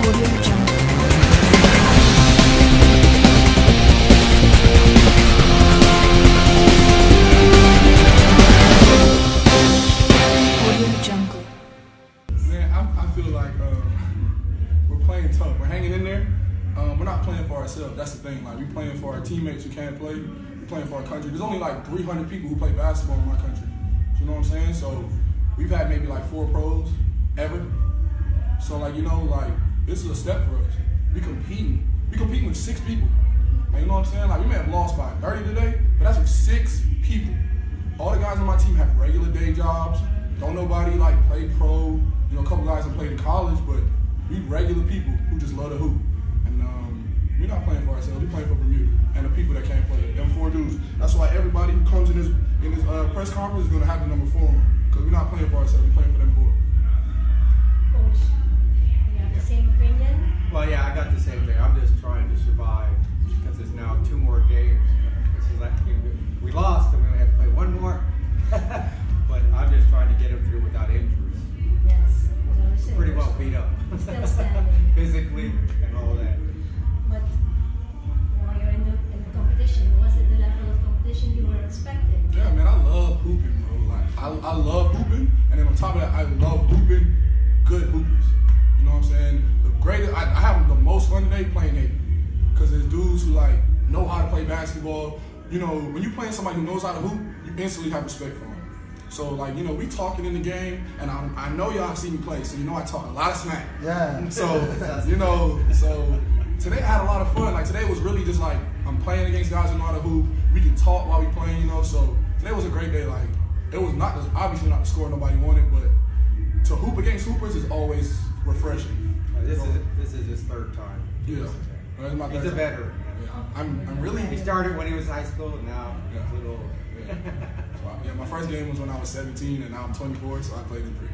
I feel like we're playing tough. We're hanging in there. We're not playing for ourselves. That's the thing. Like, we're playing for our teammates who can't play. We're playing for our country. There's only like 300 people who play basketball in my country. You know what I'm saying? So we've had maybe like 4 pros ever. So like, you know, like, this is a step for us. We competing. We competing with 6 people. Like, you know what I'm saying? Like, we may have lost by 30 today, but that's with 6 people. All the guys on my team have regular day jobs. Don't nobody like play pro. You know, a couple guys have played in college, but we regular people who just love to hoop. And we're not playing for ourselves. We're playing for Bermuda and the people that can't play. Them 4 dudes. That's why everybody who comes in this press conference is going to have the number 4 on. Because we're not playing for ourselves. We're playing for them 4. Coach, you have the same opinion? Well, yeah, I got the same thing. I'm just trying to survive because it's now 2 more games. This is like, we lost and we only have to play 1 more. But I'm just trying to get them through without injuries. Yes. Pretty well beat up. Still standing. Physically and all that. But while you're in the competition, was it the level of competition you were expecting? Yeah, man, I love hooping, bro. Like, I love hooping, and then on top of that, I love hooping good hoopers. You know what I'm saying? The greatest, I have the most fun today playing Haiti, because there's dudes who like know how to play basketball. You know, when you playing somebody who knows how to hoop, you instantly have respect for them. So like, you know, we talking in the game, and I know y'all see me play, so you know I talk a lot of smack. Yeah. So, you know, so today I had a lot of fun. Like, today was really just like, I'm playing against guys who know how to hoop. We can talk while we playing, you know. So today was a great day. Like, it was not just, obviously not the score nobody wanted, but to hoop against hoopers is always refreshing. This is his 3rd time. Yeah. That's my He's 3rd a time. veteran. Yeah. I'm really. He started when he was high school, and now Yeah. he's a little. Yeah. Yeah, my first game was when I was 17, and now I'm 24, so I played in 3.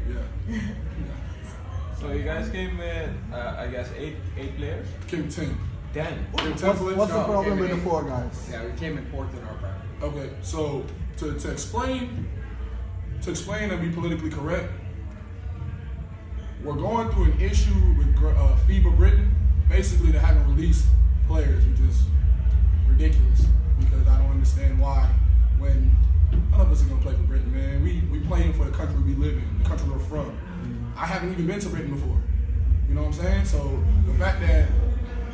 Yeah. So you guys came with, I guess, eight players? Came 10. 10. What's the problem with the 4 guys? Yeah, we came in 4th in our bracket. Okay, so to explain and be politically correct, we're going through an issue with FIBA Britain. Basically, they haven't released players, which is ridiculous, because I don't understand why, when none of us are gonna play for Britain, man. We playing for the country we live in, the country we're from. I haven't even been to Britain before. You know what I'm saying? So the fact that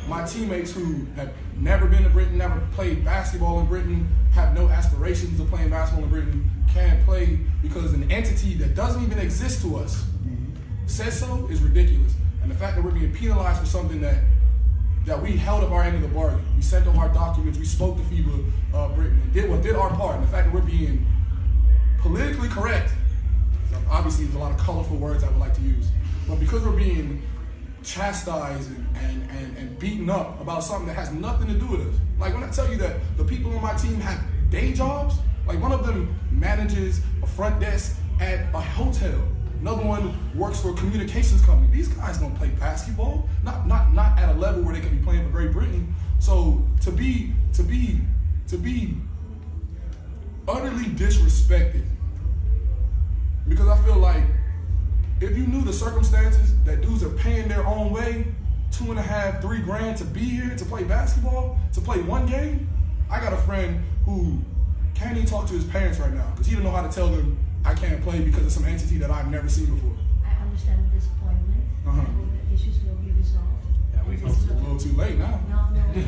my teammates who have never been to Britain, never played basketball in Britain, have no aspirations of playing basketball in Britain, can't play because an entity that doesn't even exist to us says so is ridiculous. And the fact that we're being penalized for something that we held up our end of the bargain. We sent over our documents, we spoke to FIBA Britain, and did our part. And the fact that we're being politically correct, obviously there's a lot of colorful words I would like to use, but because we're being chastised and beaten up about something that has nothing to do with us. Like, when I tell you that the people on my team have day jobs, like one of them manages a front desk at a hotel. Another one works for a communications company. These guys don't play basketball, not at a level where they can be playing for Great Britain. So to be utterly disrespected, because I feel like if you knew the circumstances that dudes are paying their own way, $2.5, $3 grand to be here to play basketball, to play 1 game. I got a friend who can't even talk to his parents right now because he don't know how to tell them I can't play because of some entity that I've never seen before. I understand the disappointment. I hope the issues will be resolved. Yeah, we It's a little too late now. No. For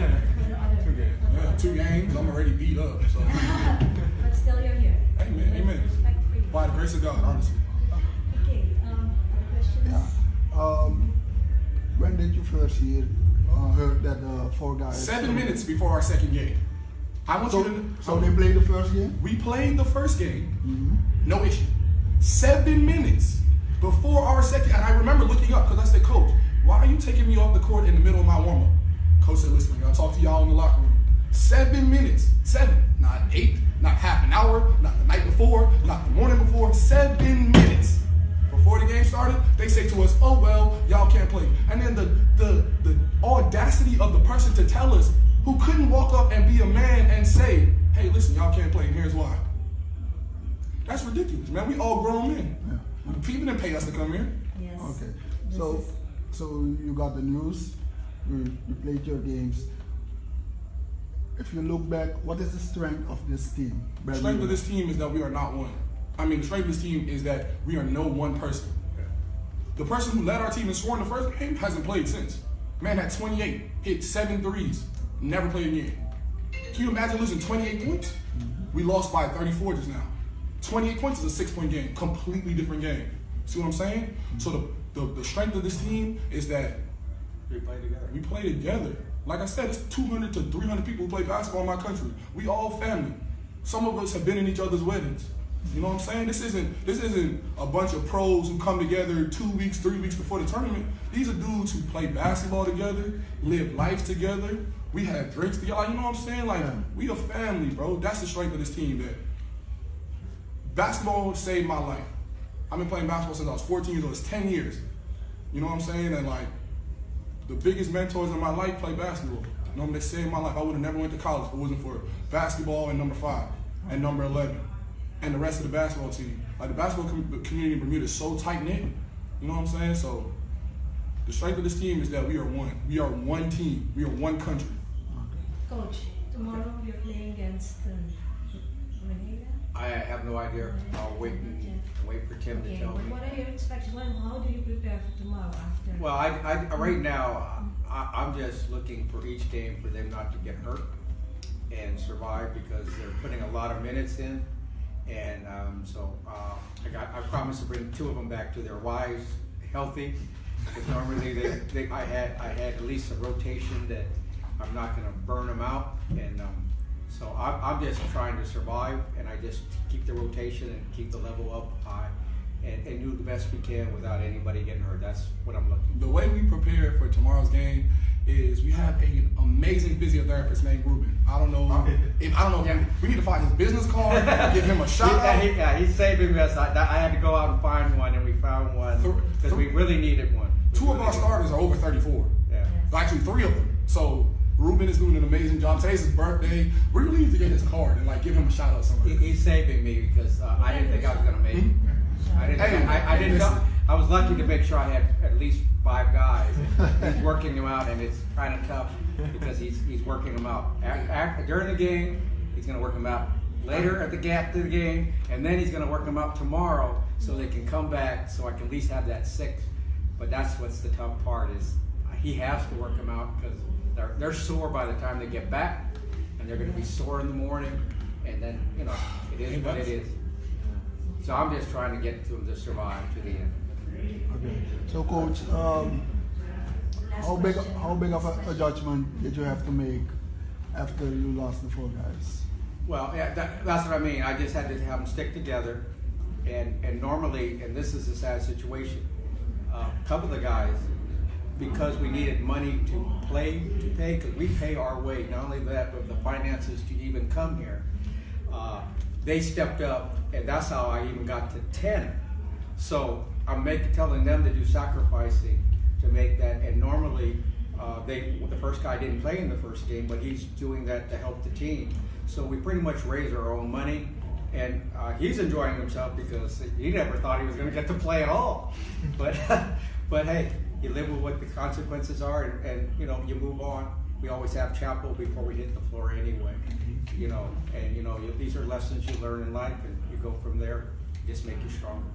the other, 2 games. Yeah, 2 games. I'm already beat up. So. but still, you're here. Amen. Respect for you. By the grace of God, honestly. Okay. Other questions? Yeah. When did you first heard that 4 guys? 7 minutes before our second game. I want you to. So they played the first game? We played the first game. No issue. 7 minutes before our second, and I remember looking up because I said, "Coach, why are you taking me off the court in the middle of my warm-up?" Coach said, "Listen, I'll talk to y'all in the locker room." 7 minutes, 7, not 8, not half an hour, not the night before, not the morning before. 7 minutes before the game started, they say to us, "Oh well, y'all can't play." And then the audacity of the person to tell us, who couldn't walk up and be a man and say, "Hey, listen, y'all can't play, and here's why." That's ridiculous, man. We all grown men. Yeah. People didn't pay us to come here. Yes. Okay. So you got the news. You played your games. If you look back, what is the strength of this team? The strength of this team is that we are not one. I mean, the strength of this team is that we are no one person. The person who led our team in scoring the first game hasn't played since. Man had 28, hit 7 threes, never played again. Can you imagine losing 28 points? We lost by 34 just now. 28 points is a 6-point game, completely different game. See what I'm saying? So the strength of this team is that We play together. we play together. Like I said, it's 200 to 300 people who play basketball in my country. We all family. Some of us have been in each other's weddings. You know what I'm saying? This isn't a bunch of pros who come together 2 weeks, 3 weeks before the tournament. These are dudes who play basketball together, live life together. We have drinks together. Like, you know what I'm saying? Like, we a family, bro. That's the strength of this team. That basketball saved my life. I've been playing basketball since I was 14 years old. It's 10 years. You know what I'm saying? And like, the biggest mentors in my life play basketball. You know, they saved my life. I would have never went to college if it wasn't for basketball and number 5 and number 11 and the rest of the basketball team. Like, the basketball community in Bermuda is so tight-knit. You know what I'm saying? So the strength of this team is that we are one. We are one team. We are one country. Coach, tomorrow you're playing against Bermuda. I have no idea. I'll wait for Tim to Okay, tell me. what are your expectations? How do you prepare for tomorrow after? Well, I right now, I'm just looking for each game for them not to get hurt and survive, because they're putting a lot of minutes in, and I promised to bring 2 of them back to their wives healthy, because normally I had at least a rotation that I'm not going to burn them out, and so I'm just trying to survive, and I just keep the rotation and keep the level up high, and do the best we can without anybody getting hurt. That's what I'm looking The way we prepare for tomorrow's game is we have an amazing physiotherapist named Ruben. I don't know if we need to find his business card, give him a shout out. He's saving us. I had to go out and find one, and we found one because we really needed one. 2 of our starters are over 34. Yeah. Actually, 3 of them. So Ruben is doing an amazing job. Today's his birthday. We really need to get his card and like give him a shout out somewhere. He's saving me because I didn't think I was gonna make it. I didn't know. I was lucky to make sure I had at least 5 guys. He's working them out, and it's kind of tough because he's working them out during the game. He's gonna work them out later at the gap to the game, and then he's gonna work them out tomorrow so they can come back. So I can at least have that 6. But that's what's the tough part is he has to work them out because they're sore by the time they get back, and they're gonna be sore in the morning, and then it is what it is. So I'm just trying to get them to survive to the end. Okay. So, Coach, how big of a judgment did you have to make after you lost the 4 guys? Well, yeah, that's what I mean. I just had to have them stick together, and normally, and this is a sad situation, a couple of the guys, because we needed money to pay, because we pay our way, not only that, but the finances to even come here. They stepped up, and that's how I even got to 10. So I'm telling them to do sacrificing to make that, and normally the first guy didn't play in the first game, but he's doing that to help the team. So we pretty much raise our own money, and he's enjoying himself because he never thought he was going to get to play at all. But hey, you live with what the consequences are, and you move on. We always have chapel before we hit the floor anyway, and these are lessons you learn in life, and you go from there. Just make you stronger.